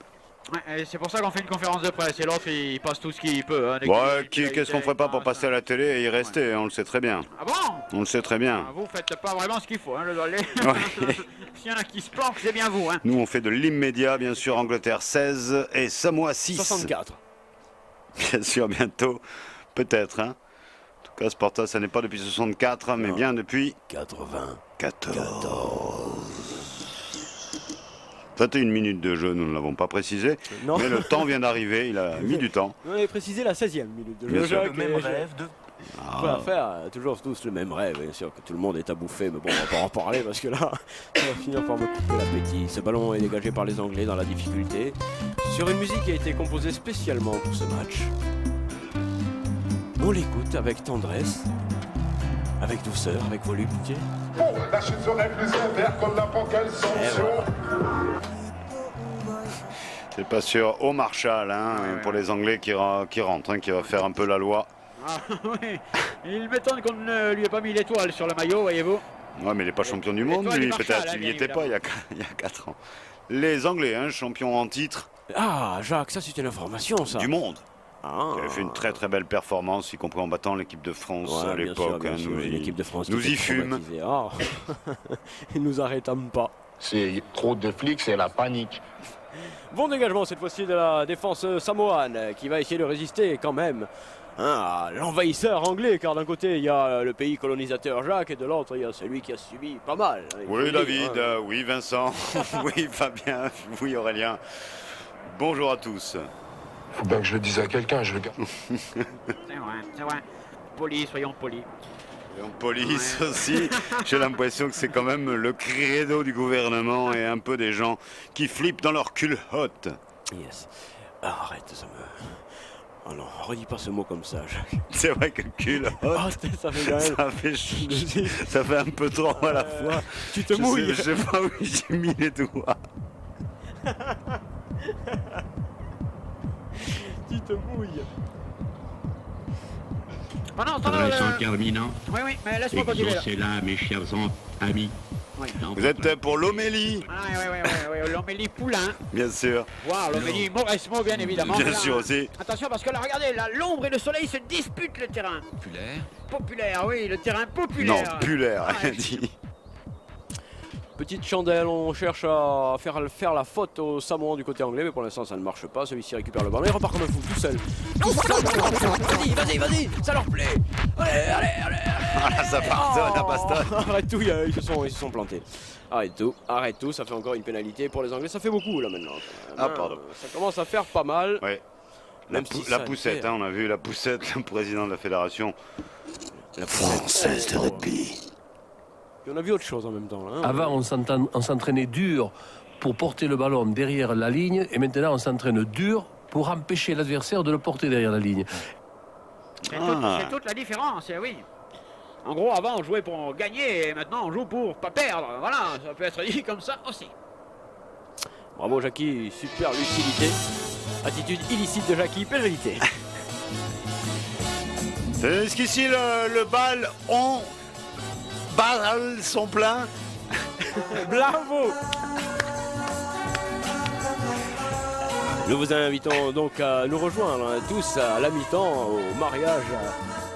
Ouais, c'est pour ça qu'on fait une conférence de presse et l'autre il passe tout ce qu'il peut. Hein, ouais, qu'est-ce qu'on ferait pas pour passer à la télé et y rester, on le sait très bien. Ah bon? On le sait très bien. Vous faites pas vraiment ce qu'il faut, hein, je dois aller. S'il y en a qui se planquent, c'est bien vous. Hein. Nous on fait de l'immédiat, bien sûr, Angleterre 16 et Samoa 6. 64. Bien sûr, bientôt, peut-être. Hein. En tout cas, Sportaz, ça n'est pas depuis 64, mais bien depuis 94. 21 minutes de jeu, nous ne l'avons pas précisé, non. Mais le temps vient d'arriver, il a mis du temps. On avait précisé la 16e minute de jeu. Bien sûr. Le même rêve de... On va faire toujours tous le même rêve, bien sûr que tout le monde est à bouffer, mais bon, on va pas en parler parce que là, on va finir par me couper l'appétit. Ce ballon est dégagé par les Anglais dans la difficulté, sur une musique qui a été composée spécialement pour ce match. On l'écoute avec tendresse, avec douceur, avec volupté. La chute serait plus sévère qu'on n'a pas quelle sanction. C'est pas sûr, au Marshall, hein, pour les Anglais qui rentrent, hein, qui va faire un peu la loi. Ah oui, il m'étonne qu'on ne lui ait pas mis l'étoile sur le maillot, voyez-vous. Ouais, mais il n'est pas champion du monde, lui, peut-être. Il n'y était pas il y a 4 ans. Les Anglais, hein, champions en titre. Ah, Jacques, ça c'est une information, ça. Du monde. Ah. Il avait fait une très très belle performance, y compris en battant l'équipe de France à l'époque. Hein, l'équipe de France nous y fûmes. Oh. Ils nous arrêtons pas. C'est trop de flics, c'est la panique. Bon dégagement cette fois-ci de la défense samoane qui va essayer de résister quand même à l'envahisseur anglais, car d'un côté il y a le pays colonisateur Jacques et de l'autre il y a celui qui a subi pas mal. Oui David, oui Vincent, oui Fabien, oui Aurélien. Bonjour à tous. Faut bien que je le dise à quelqu'un, je le garde. C'est vrai. Polis, soyons polis. Et en police aussi, j'ai l'impression que c'est quand même le credo du gouvernement et un peu des gens qui flippent dans leur culotte. Yes. Ah, arrête, ça me... Oh non, redis pas ce mot comme ça, Jacques. C'est vrai que culotte, ça fait quand même... ça fait un peu trop à la fois. Tu te mouilles. Je sais pas où j'ai mis les doigts. Tu te mouilles. Oh non, Adresse en terminant. Oui, mais laisse-moi continuer là. Exaucez là, mes chers amis. Oui. Vous êtes pour l'homélie? Oui, l'homélie Poulain. Bien sûr. Wow, l'homélie Mauresmo, bien évidemment. Bien Là, sûr aussi. Attention, parce que là, regardez, là, l'ombre et le soleil se disputent le terrain. Populaire, oui, le terrain populaire. Non, pulaire, rien dit. Petite chandelle, on cherche à faire la faute au Samoan du côté anglais, mais pour l'instant ça ne marche pas. Celui-ci récupère le ballon, il repart comme un fou, tout seul. Vas-y, ça leur plaît. Allez. Voilà, ça part, la bastonne. Arrête tout, ils se sont plantés. Arrête tout, ça fait encore une pénalité pour les Anglais, ça fait beaucoup là maintenant. Ah, pardon. Ça commence à faire pas mal. Ouais. La poussette, on a vu la poussette, le président de la fédération française de rugby. Et on a vu autre chose en même temps. Là, hein. Avant, on s'entraînait dur pour porter le ballon derrière la ligne, et maintenant on s'entraîne dur pour empêcher l'adversaire de le porter derrière la ligne. C'est toute la différence, oui. En gros, avant on jouait pour gagner, et maintenant on joue pour pas perdre. Voilà, ça peut être dit comme ça aussi. Bravo Jackie, super lucidité. Attitude illicite de Jackie, pénalité. Jusqu'ici le bal, balles sont pleins. Bravo. Nous vous invitons donc à nous rejoindre tous à la mi-temps au mariage.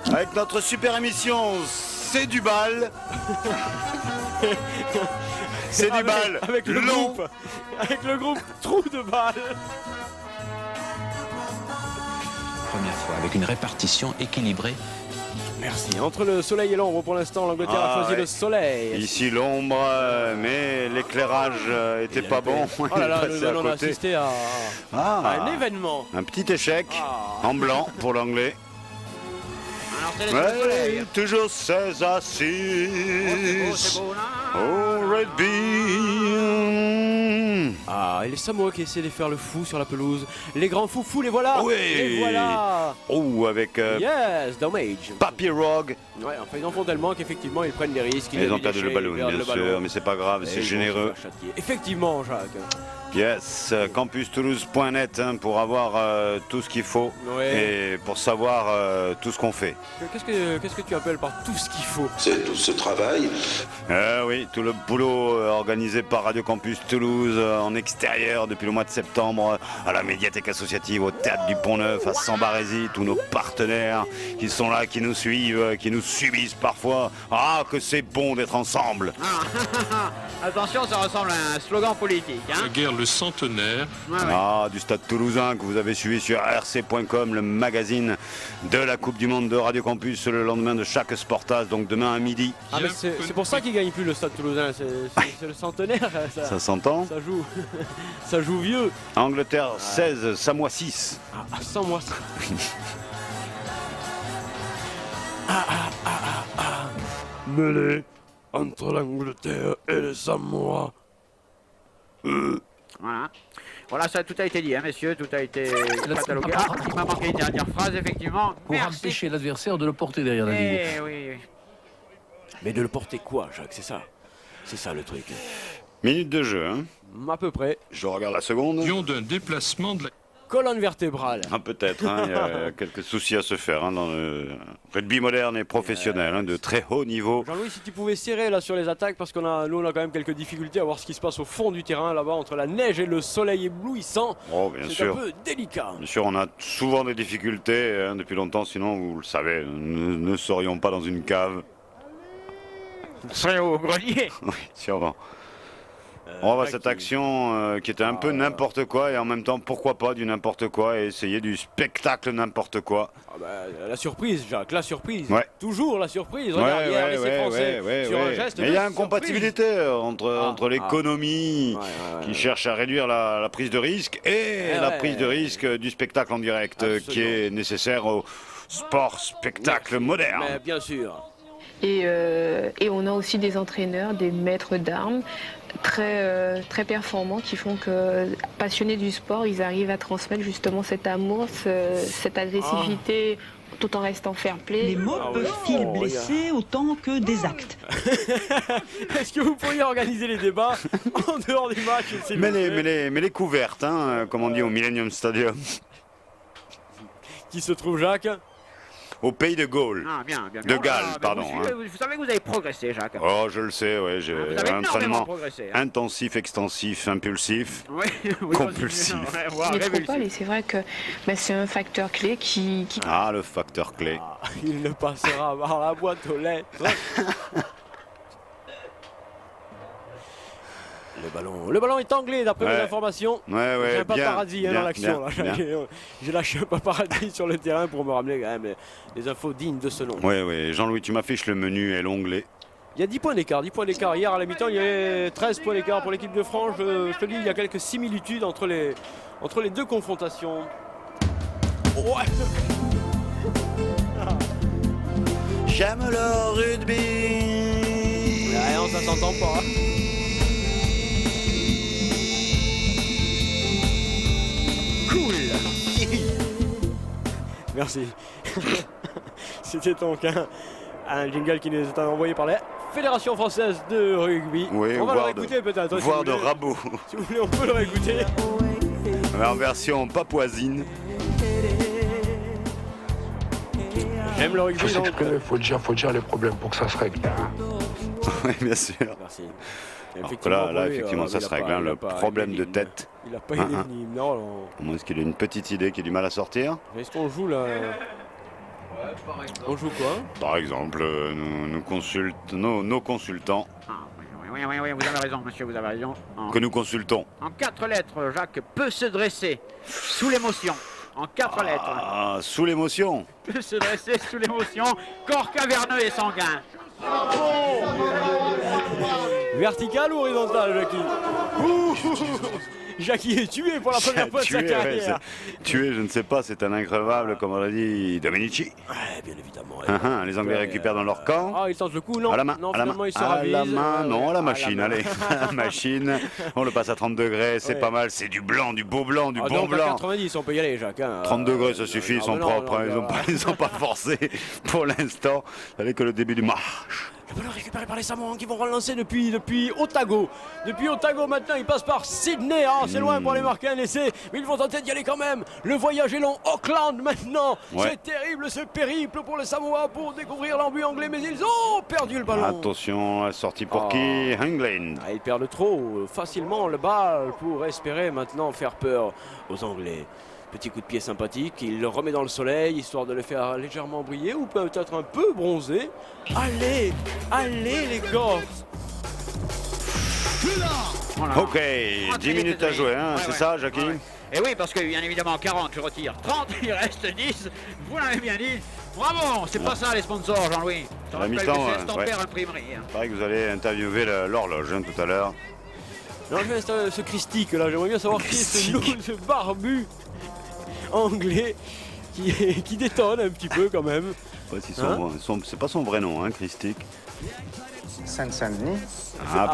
Avec notre super émission, c'est du bal. C'est du bal avec le long. groupe. Avec le groupe Trou de balle. Première fois, avec une répartition équilibrée. Merci. Entre le soleil et l'ombre, pour l'instant, l'Angleterre a choisi le soleil. Ici l'ombre, mais l'éclairage était pas bon. Oh là là, on a côté. assisté à un événement. Un petit échec en blanc pour l'anglais. Ouais, toujours 16 à 6. C'est beau, là. Oh, rugby. Ah, et les Samoa qui essaient de faire le fou sur la pelouse. Les grands foufous, les voilà. Oui. Les voilà. Oh, avec Yes, Damage. Papy Rogue. Ouais, enfin ils en font tellement qu'effectivement ils prennent des risques. Ils ont perdu le ballon, bien sûr, mais c'est pas grave, c'est généreux. Effectivement, Jacques. Yes, campustoulouse.net pour avoir tout ce qu'il faut et pour savoir tout ce qu'on fait. Qu'est-ce que tu appelles par tout ce qu'il faut? C'est tout ce travail. Oui, tout le boulot organisé par Radio Campus Toulouse en extérieur depuis le mois de septembre à la médiathèque associative, au théâtre du Pont-Neuf, à Sambarésie, tous nos partenaires qui sont là, qui nous suivent, qui nous subissent parfois. Ah, que c'est bon d'être ensemble. Attention, ça ressemble à un slogan politique. Hein. La guerre, le centenaire. Du Stade Toulousain que vous avez suivi sur rc.com, le magazine de la Coupe du Monde de Radio Campus le lendemain de chaque Sportage, donc demain à midi. Ah mais c'est pour ça qu'il gagne plus le Stade Toulousain, c'est le centenaire. Ça s'entend. Ça joue vieux. Angleterre 16, Samoa 6. Samoa. Mêlée entre l'Angleterre et les Samoa. Voilà, ça tout a été dit, hein, messieurs, tout a été catalogué. Ah, il m'a manqué une dernière phrase, effectivement. Pour empêcher l'adversaire de le porter derrière la ligne. Oui. Mais de le porter quoi, Jacques? C'est ça le truc. Minute de jeu, hein? À peu près. Je regarde la seconde. D'un déplacement de la colonne vertébrale. Peut-être, hein, il y a quelques soucis à se faire hein, dans le rugby moderne et professionnel, de très haut niveau. Jean-Louis, si tu pouvais serrer là sur les attaques, parce nous on a quand même quelques difficultés à voir ce qui se passe au fond du terrain, là-bas, entre la neige et le soleil éblouissant. Bien c'est sûr. un peu délicat. Bien sûr, on a souvent des difficultés depuis longtemps, sinon, vous le savez, nous ne serions pas dans une cave. Vous seriez au grenier. Oui, sûrement. On va cette action qui était un peu n'importe quoi et en même temps pourquoi pas du n'importe quoi et essayer du spectacle n'importe quoi. La surprise, Jacques, la surprise. Ouais. Toujours la surprise. Regarde, hier, l'essai français sur un geste. Mais il y a de incompatibilité entre l'économie qui cherche à réduire la prise de risque et la prise de risque du spectacle en direct qui est nécessaire au sport spectacle moderne. Mais bien sûr. Et on a aussi des entraîneurs, des maîtres d'armes très performants qui font que, passionnés du sport, ils arrivent à transmettre justement cet amour, cette agressivité, tout en restant fair-play. Les mots peuvent-ils blesser autant que des actes? Est-ce que vous pourriez organiser les débats en dehors du match? Mais les couvertes, hein, comme on dit au Millennium Stadium. Qui se trouve, Jacques? Au pays de Gaulle. Ah, bien. De Galles, pardon. Vous savez que vous avez progressé, Jacques. Oh, je le sais, ouais, j'ai un entraînement intensif, extensif, impulsif, compulsif. Les métropoles, et c'est vrai que c'est un facteur clé qui... Ah, le facteur clé. Il ne passera par la boîte aux lettres. Le ballon est anglais d'après mes informations. J'ai un paparazzi dans l'action. J'ai lâché un paparazzi sur le terrain pour me ramener quand même les infos dignes de ce nom. Oui, Jean-Louis, tu m'affiches le menu et l'onglet. Il y a 10 points d'écart. Hier à la mi-temps, il y avait 13 points d'écart pour l'équipe de France. Je te dis, il y a quelques similitudes entre les deux confrontations. Ouais. J'aime le rugby. Ouais, non, ça s'entend pas. Merci. C'était donc un jingle qui nous est envoyé par la Fédération Française de Rugby. Oui, on va le réécouter peut-être. Voire de rabot. Si vous voulez, on peut le réécouter. En version papouasine. J'aime le rugby. Il faut dire les problèmes pour que ça se règle. Oui, bien sûr. Merci. Là, effectivement, ça se règle. Le problème de tête. Il n'a pas aidé ni non. Est-ce qu'il a une petite idée qui a du mal à sortir? Est-ce qu'on joue là? On joue quoi? Par exemple, nos consultants. Oui, vous avez raison, monsieur, vous avez raison. Que nous consultons. En 4 lettres, Jacques peut se dresser sous l'émotion. En 4 lettres. Ah, sous l'émotion. Peut se dresser sous l'émotion. Corps caverneux et sanguin. Vertical ou horizontal, Jackie? Jackie est tué pour la première fois de sa carrière. Tué, je ne sais pas, c'est un increvable, comme on l'a dit, Domenici. Ouais, bien évidemment. Les Anglais récupèrent dans leur camp. Ah, il tente le coup, non? À la main, non, à la main, il se à la ravise. main, non, à la machine, allez. À la machine, on le passe à 30 degrés, c'est pas mal, c'est du blanc, du beau blanc, du bon donc blanc. À 90, on peut y aller, Jacques. 30 degrés, ça suffit, ils sont propres, ils n'ont pas forcé pour l'instant. Ça n'est que le début du match. Le ballon récupéré par les Samoans qui vont relancer depuis Otago. Depuis Otago maintenant, ils passent par Sydney. Ah, c'est loin pour aller marquer un essai, mais ils vont tenter d'y aller quand même. Le voyage est long. Auckland maintenant. Ouais. C'est terrible ce périple pour les Samoa pour découvrir l'embut anglais, mais ils ont perdu le ballon. Attention, sortie pour qui? England. Ils perdent trop facilement le bal pour espérer maintenant faire peur aux Anglais. Petit coup de pied sympathique, il le remet dans le soleil, histoire de le faire légèrement briller ou peut-être un peu bronzer. Allez les Corses! Ok, 10 minutes à jouer, hein, c'est ça, Jackie? Et oui, parce que bien évidemment 40, je retire 30, il reste 10, vous l'avez bien dit. Bravo, c'est pas ça les sponsors, Jean-Louis. Je rappelle que c'est Stampère Imprimerie. Pareil que vous allez interviewer l'horloge tout à l'heure. Non, je vais ce Christique là, j'aimerais bien savoir qui est ce barbu anglais qui détonne un petit peu quand même. Ouais, c'est pas son vrai nom, hein, Christique. Saint-Denis.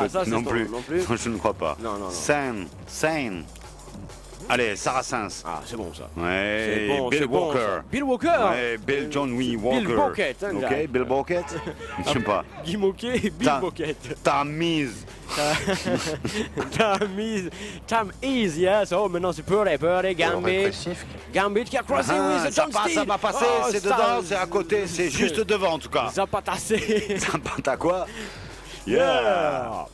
Ça, non plus. Je ne crois pas. Non. Saint. Allez, Saracens. Ah, c'est bon ça. Ouais, bon, Bill Walker. Ça. Bill Walker. Ouais, Bill John Lee Walker. Bill Boquette. Hein, ok, Bill Boquette. Je sais pas. Guy Moquet et Bill Boquette. Tamise. Tamise, yes. Oh, maintenant c'est Purdy, Gambit. Gambit qui a croisé, oui, c'est John Steele. Ça va passer, c'est dedans, c'est à côté, c'est juste devant en tout cas. Zapatassé. Zapata quoi? Yeah.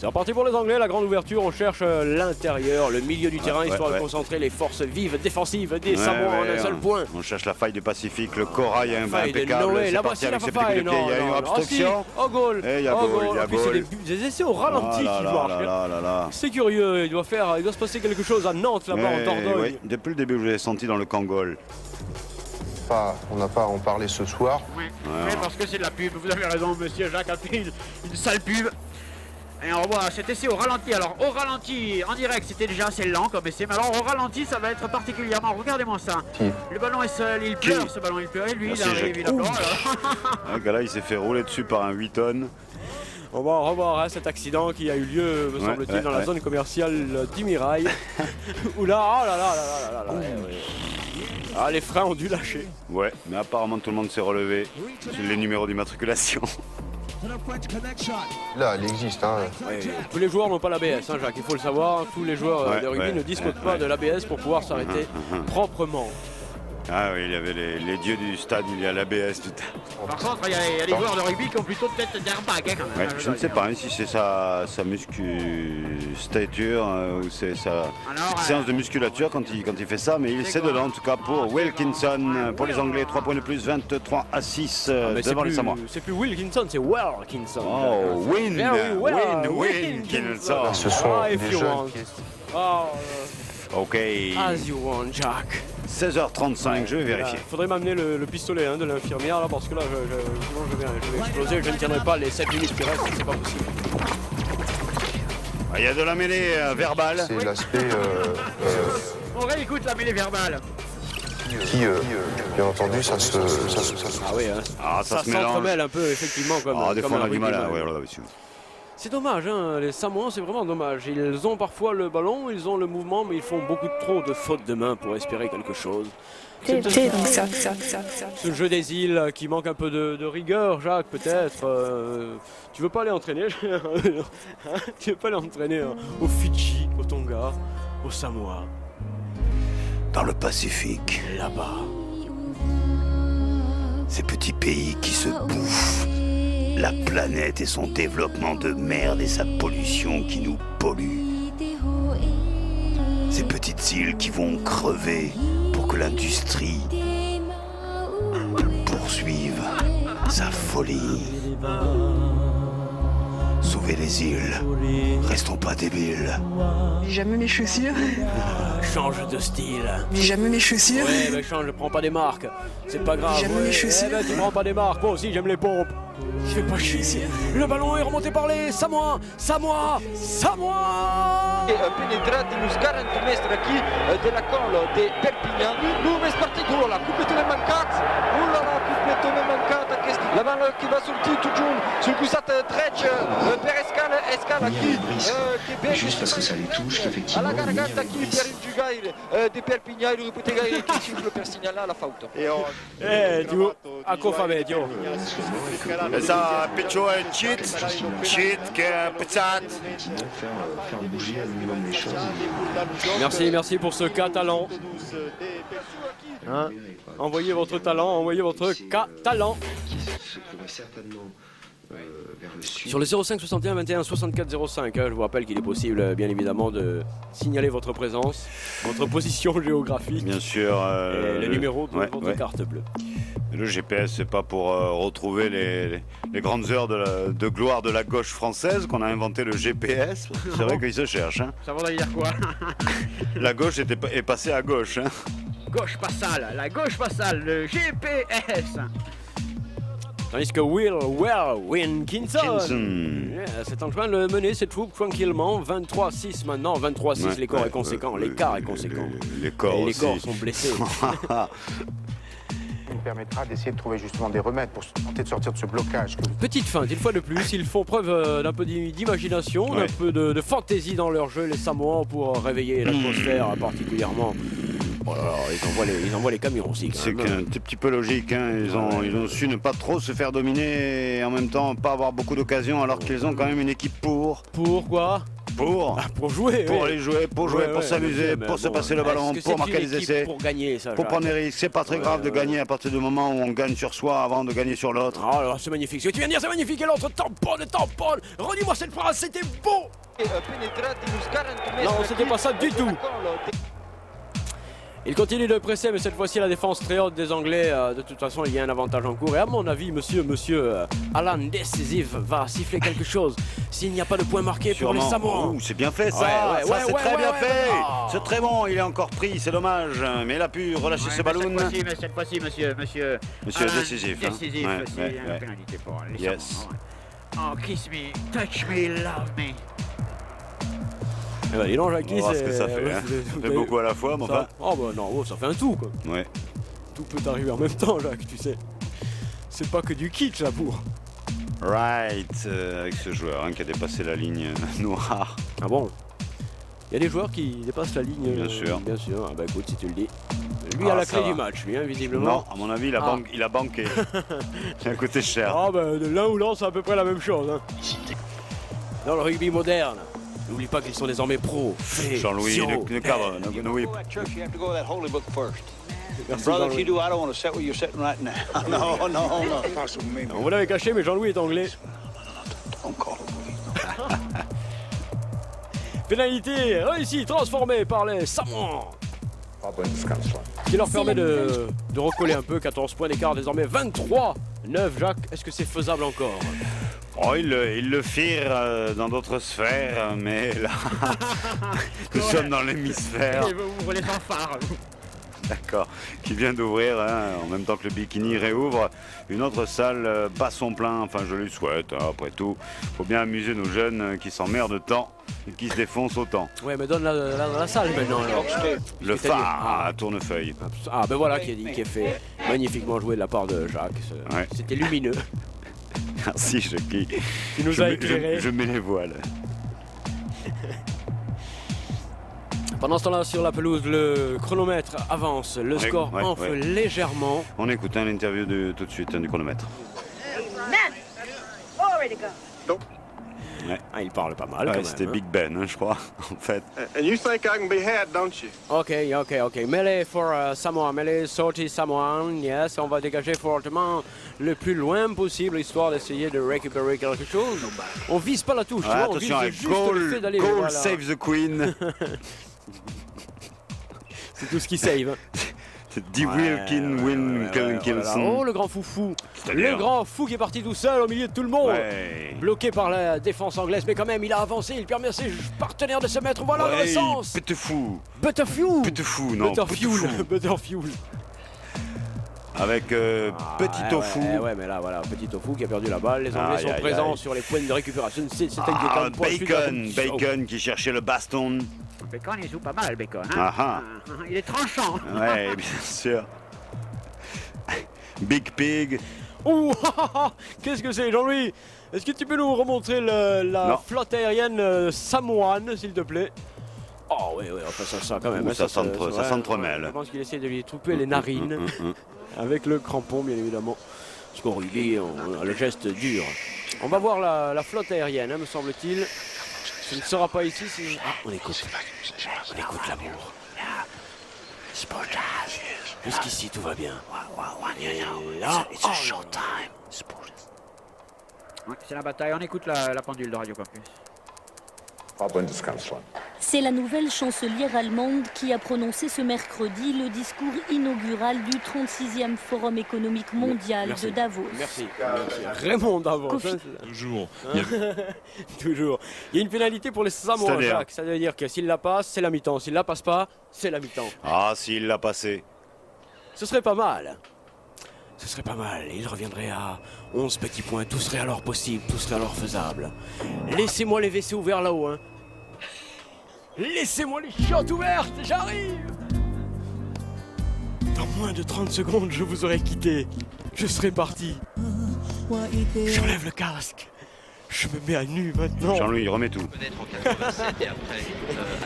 C'est reparti pour les Anglais, la grande ouverture, on cherche l'intérieur, le milieu du terrain, histoire de concentrer les forces vives défensives des Samoans en un seul point. On cherche la faille du Pacifique, le corail faille impeccable. de Noé, C'est là parti voici la avec ses petits coups de faille. pied, il y a eu une obstruction. Oh goal, Et il y a goal, il y a puis c'est goal. des essais au ralenti qui marchent. C'est curieux, il doit se passer quelque chose à Nantes là-bas en Dordogne. Oui, depuis le début, je l'ai senti dans le Kangol. On n'a pas à en parler ce soir. Oui, parce que c'est de la pub, vous avez raison, monsieur Jacques a fait une sale pub. Et on revoit cet essai au ralenti. Alors au ralenti, en direct, c'était déjà assez lent comme essai, mais alors au ralenti, ça va être particulièrement. Regardez-moi ça. Le ballon est seul, il pleure, ce ballon il pleure, et lui il arrive, il a peur. Le gars là, il s'est fait rouler dessus par un 8 tonnes. On va revoir cet accident qui a eu lieu, me semble-t-il, dans la zone commerciale d'Imirail. Où là, oh là là là là là là. Ah, les freins ont dû lâcher. Ouais, mais apparemment tout le monde s'est relevé sur les numéros d'immatriculation. Là, elle existe. Hein. Ouais, tous les joueurs n'ont pas l'ABS, hein, Jacques, il faut le savoir. Tous les joueurs de rugby ne disposent pas de l'ABS pour pouvoir s'arrêter proprement. Ah oui, il y avait les dieux du stade, il y a l'ABS tout à Par contre, il y a des joueurs de rugby qui ont plutôt tête d'airbag quand même. je ne sais pas si c'est sa stature ou c'est sa séance de musculature quand il fait ça, mais il sait dedans en tout cas pour Wilkinson. Pour les Anglais, 3 points de plus, 23-6 devant les Samoa. C'est plus Wilkinson, c'est Wilkinson. Oh, Wilkinson. Ce sont des jeunes qui... Ok. As you want, Jack. 16h35, je vais vérifier. Faudrait m'amener le pistolet de l'infirmière là parce que là je vais exploser, je ne tiendrai pas les 7 minutes qui restent, c'est pas possible. Il y a de la mêlée verbale. C'est l'aspect... On réécoute la mêlée verbale. Qui, bien entendu, ça se... Ah oui, hein. Ça se s'entremêle un peu effectivement comme... des fois on a du mal à... C'est dommage, hein, les Samoans, c'est vraiment dommage. Ils ont parfois le ballon, ils ont le mouvement, mais ils font beaucoup trop de fautes de main pour espérer quelque chose. C'est ce jeu des îles qui manque un peu de rigueur, Jacques, peut-être. Tu veux pas aller entraîner Tu veux pas aller entraîner au Fidji, au Tonga, au Samoa? Dans le Pacifique. Là-bas. Ces petits pays qui se bouffent la planète et son développement de merde et sa pollution qui nous pollue. Ces petites îles qui vont crever pour que l'industrie poursuive sa folie. Sauvez les îles, restons pas débiles. J'ai jamais mes chaussures. Change de style. J'ai jamais mes chaussures. Ouais, mais change, je prends pas des marques. C'est pas grave. J'ai jamais mes chaussures. Tu prends pas des marques. Moi aussi, j'aime les pompes. Je fais pas chier. Le ballon est remonté par les Samoa. Samoa. Penetrato nos 40 metri aqui della colla di Perpignan. Dove è spartito la completamente mancata. Completamente mancata. La balle qui va sul titolo giù sul cusat Dredge per Escala qui juste parce que ça les touche qu'effectivement alla garganta qui per il giocare di Perpignan il ripete qui siffle per segnalare la falta. Tu Acofamedio. Ça Picho est cheat que peut-être. Faire bouger un minimum les choses. Merci pour ce catalan. Hein, envoyez votre talent, envoyez votre talent. Sur le 05 61 21 64 05, je vous rappelle qu'il est possible bien évidemment de signaler votre présence, votre position géographique. Bien sûr. Et le numéro de votre carte bleue. Le GPS, c'est pas pour retrouver les grandes heures de gloire de la gauche française qu'on a inventé le GPS. C'est vrai qu'il se cherche. Hein. Ça voudrait dire quoi? La gauche est passée à gauche. Hein. Gauche passale, la gauche passale, le GPS. Tandis que Wilkinson c'est en train de mener ses troupes tranquillement. 23-6 maintenant, 23-6, l'écart est conséquent. L'écart est conséquent. Les corps sont blessés. Il permettra d'essayer de trouver justement des remèdes pour tenter de sortir de ce blocage. Petite feinte, une fois de plus, ils font preuve d'un peu d'imagination, d'un peu de fantaisie dans leur jeu, les Samoans, pour réveiller l'atmosphère particulièrement. Alors, ils envoient les camions aussi. C'est un petit peu logique. Hein. Ils ont su ne pas trop se faire dominer et en même temps pas avoir beaucoup d'occasions alors qu'ils ont quand même une équipe pour. Pour quoi? pour jouer, pour oui. aller jouer, pour jouer, Ouais, pour ouais, s'amuser, mais pour se bon, passer le ballon, est-ce que pour c'est marquer une des équipe essais, pour gagner, ça, pour Jacques prendre des risques. C'est pas très grave de gagner à partir du moment où on gagne sur soi avant de gagner sur l'autre. Oh là, c'est magnifique. Ce que tu viens de dire, c'est magnifique. Et l'autre tamponne. Redis-moi cette phrase, c'était beau. Non, c'était pas ça du tout. Il continue de presser, mais cette fois-ci la défense très haute des Anglais. De toute façon, il y a un avantage en cours. Et à mon avis, monsieur Alan Décisif va siffler quelque chose s'il n'y a pas de point marqué pour les Samoans. Oh, c'est bien fait ça, c'est très bien fait. Ah. C'est très bon, il est encore pris, c'est dommage. Mais il a pu relâcher ce ballon. Cette fois-ci, monsieur Monsieur Décisif. Décisif, hein. aussi, Ouais, une pénalité pour les Yes. Samoans. Oh, kiss me, touch me, love me. Eh ben, dis donc, Jackie, On va voir ce c'est- que ça fait. Hein. Ça fait beaucoup à la fois, mais Ça- enfin. Oh bah non, ça fait un tout quoi. Ouais. Tout peut arriver en même temps, Jacques, tu sais. C'est pas que du kitsch, l'amour. Right, avec ce joueur qui a dépassé la ligne noire. Ah bon? Il y a des joueurs qui dépassent la ligne. Bien sûr. Bien sûr. Ah bah écoute, si tu le dis. Lui a la ça clé va. du match, lui, hein, visiblement. Non, à mon avis, il a, Ah. il a banqué. Il a coûté cher. Ah bah de l'un ou l'autre, c'est à peu près la même chose. Hein. Dans le rugby moderne, n'oublie pas qu'ils sont désormais pros. Jean-Louis, ne cadre, ne whip. Merci, Jean-Louis. On vous l'avait caché, mais Jean-Louis est anglais. Pénalité réussie, transformée par les Samoans. Qui leur permet de recoller un peu. 14 points d'écart, désormais 23-9. Jacques, est-ce que c'est faisable encore? Oh, ils le firent dans d'autres sphères, mais là, nous sommes dans l'hémisphère. Vous roulez sans phare. D'accord, qui vient d'ouvrir, hein, en même temps que le bikini réouvre, une autre salle bat son plein, enfin je lui souhaite, hein, après tout, faut bien amuser nos jeunes qui s'emmerdent tant et qui se défoncent autant. Ouais, mais donne-la dans la salle maintenant. Alors. Le phare à Tournefeuille. Ah ben voilà qui est fait magnifiquement joué de la part de Jacques. Ouais. C'était lumineux. Merci Jackie. Tu nous as éclairé. Je mets les voiles. Pendant ce temps-là, sur la pelouse, le chronomètre avance, le score ouais, enfle ouais. légèrement. On écoute l'interview tout de suite du chronomètre. Ouais. Ah, il parle pas mal Ouais, quand même. c'était hein. Big Ben, hein, je crois, en fait. And you think I can be had, don't you? Ok. Melee for Samoa, melee sortie Samoan, yes. On va dégager fortement le plus loin possible, histoire d'essayer de récupérer quelque chose. On vise pas la touche, tu vois, on vise attention, juste goal, le fait d'aller. goal voilà. save the queen. C'est tout ce qui save. hein. Die Wilkin, Win, Kevin Kilson. Oh, le grand foufou. C'est-à-dire Le grand fou qui est parti tout seul au milieu de tout le monde. Ouais. Bloqué par la défense anglaise, mais quand même, il a avancé. Il permet à ses partenaires de se mettre. Voilà le sens. Butterfou. Butterfuel. Butterfou, non. Butterfuel. Avec Petit Tofu. Ouais, mais là, voilà, Petit Tofu qui a perdu la balle. Les Anglais Aïe, sont aïe, présents aïe. sur les points de récupération. C'est Ah, Bacon qui cherchait le baston. Bacon, il joue pas mal, Bacon. Hein. Ah, ah. Il est tranchant. Ouais, bien sûr. Big Pig. Ouh, qu'est-ce que c'est, Jean-Louis? Est-ce que tu peux nous remontrer la flotte aérienne samoane, s'il te plaît? Oh, oui, enfin, ça quand même. Ouh, ça s'entremêle. Je pense qu'il essaie de lui trouver les narines. Avec le crampon, bien évidemment. Parce qu'au rugby, on a le geste dur. On va voir la flotte aérienne, hein, me semble-t-il. Ce ne sera pas ici. Ah, on écoute. On écoute l'amour. Jusqu'ici, tout va bien. Ouais, c'est la bataille. On écoute la pendule de Radio Campus. C'est la nouvelle chancelière allemande qui a prononcé ce mercredi le discours inaugural du 36e Forum économique mondial de Davos. Merci. Raymond Davos. Toujours. Toujours. Il y a une pénalité pour les Samoans, Jacques. Ça veut dire que s'il la passe, c'est la mi-temps. S'il la passe pas, c'est la mi-temps. Ah, s'il l'a passé. Ce serait pas mal. Ce serait pas mal. Il reviendrait à 11 petits points. Tout serait alors possible, tout serait alors faisable. Laissez-moi les WC ouverts là-haut, hein. Laissez-moi les chiottes ouvertes, j'arrive. Dans moins de 30 secondes, je vous aurais quitté. Je serais parti. J'enlève le casque. Je me mets à nu maintenant. Jean-Louis, remets tout. Peut-être en 87 et après,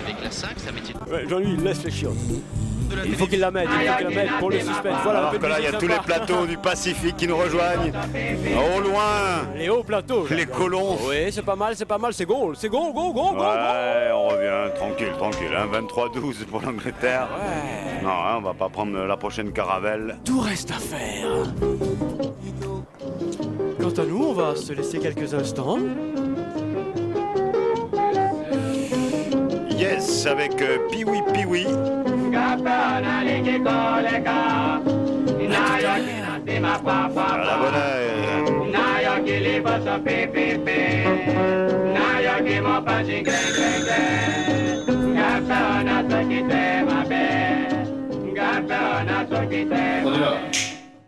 avec la 5, ça m'était... Ouais, Jean-Louis, laisse les chiottes. Il faut qu'il la mette pour le suspense. Voilà, alors que là, il y a tous les plateaux du Pacifique qui nous rejoignent. Au loin, les hauts plateaux. Les colons. Oui, c'est pas mal, c'est goal. C'est goal. Ouais, on revient tranquille. Hein, 23-12 pour l'Angleterre. Ouais. Non, hein, on va pas prendre la prochaine caravelle. Tout reste à faire. Quant à nous, on va se laisser quelques instants. Yes, avec Piwi. À la bonne heure.